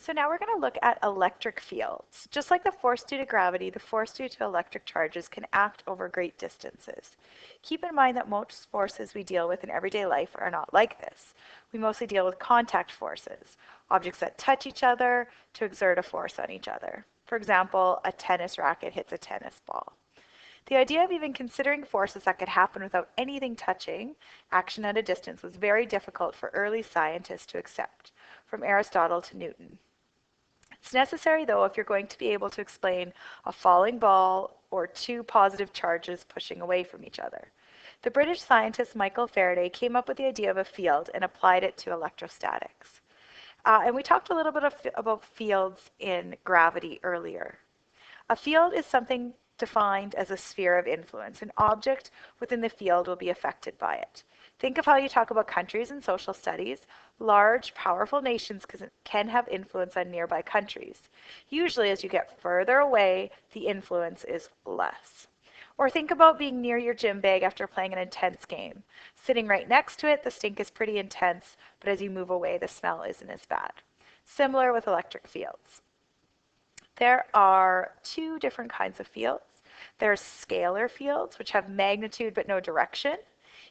So now we're going to look at electric fields. Just like the force due to gravity, the force due to electric charges can act over great distances. Keep in mind that most forces we deal with in everyday life are not like this. We mostly deal with contact forces, objects that touch each other to exert a force on each other. For example, a tennis racket hits a tennis ball. The idea of even considering forces that could happen without anything touching action at a distance was very difficult for early scientists to accept, from Aristotle to Newton. It's necessary, though, if you're going to be able to explain a falling ball or two positive charges pushing away from each other. The British scientist Michael Faraday came up with the idea of a field and applied it to electrostatics. And we talked a little bit about fields in gravity earlier. A field is something defined as a sphere of influence. An object within the field will be affected by it. Think of how you talk about countries in social studies. Large, powerful nations can have influence on nearby countries. Usually, as you get further away, the influence is less. Or think about being near your gym bag after playing an intense game. Sitting right next to it, the stink is pretty intense, but as you move away, the smell isn't as bad. Similar with electric fields. There are two different kinds of fields. There's scalar fields, which have magnitude but no direction.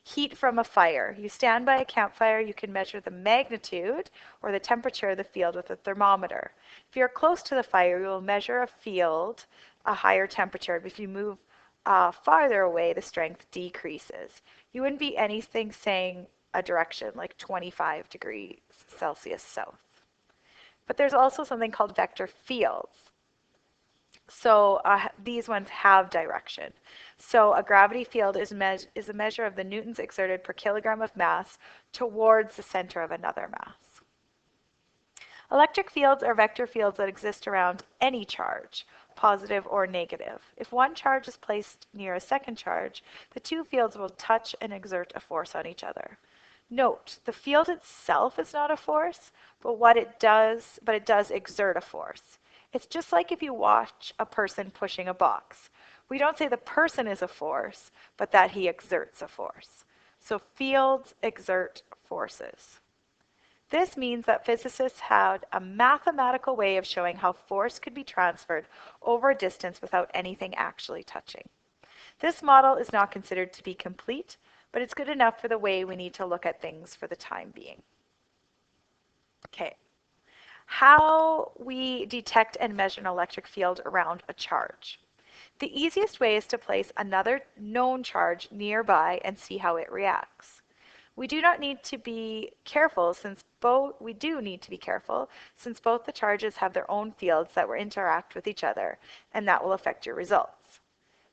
Heat from a fire. You stand by a campfire, you can measure the magnitude or the temperature of the field with a thermometer. If you're close to the fire, you will measure a field, a higher temperature. But if you move farther away, the strength decreases. You wouldn't be anything saying a direction like 25 degrees Celsius south. But there's also something called vector fields. So these ones have direction. So a gravity field is a measure of the newtons exerted per kilogram of mass towards the center of another mass. Electric fields are vector fields that exist around any charge, positive or negative. If one charge is placed near a second charge, the two fields will touch and exert a force on each other. Note, the field itself is not a force, but it does exert a force. It's just like if you watch a person pushing a box. We don't say the person is a force, but that he exerts a force. So fields exert forces. This means that physicists had a mathematical way of showing how force could be transferred over a distance without anything actually touching. This model is not considered to be complete, but it's good enough for the way we need to look at things for the time being. Okay. How we detect and measure an electric field around a charge. The easiest way is to place another known charge nearby and see how it reacts. We do need to be careful since both the charges have their own fields that will interact with each other, and that will affect your results.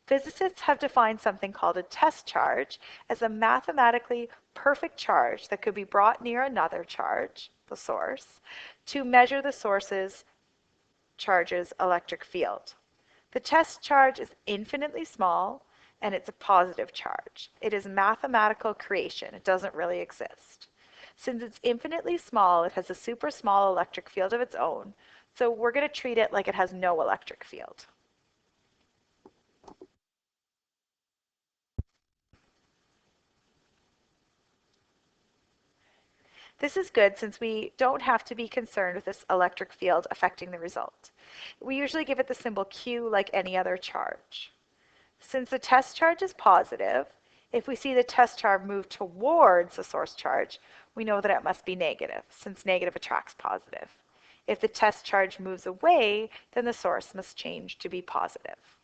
Physicists have defined something called a test charge as a mathematically perfect charge that could be brought near another charge, the source, to measure the source's charge's electric field. The test charge is infinitely small, and it's a positive charge. It is a mathematical creation. It doesn't really exist. Since it's infinitely small, it has a super small electric field of its own, so we're going to treat it like it has no electric field. This is good since we don't have to be concerned with this electric field affecting the result. We usually give it the symbol Q like any other charge. Since the test charge is positive, if we see the test charge move towards the source charge, we know that it must be negative, since negative attracts positive. If the test charge moves away, then the source must change to be positive.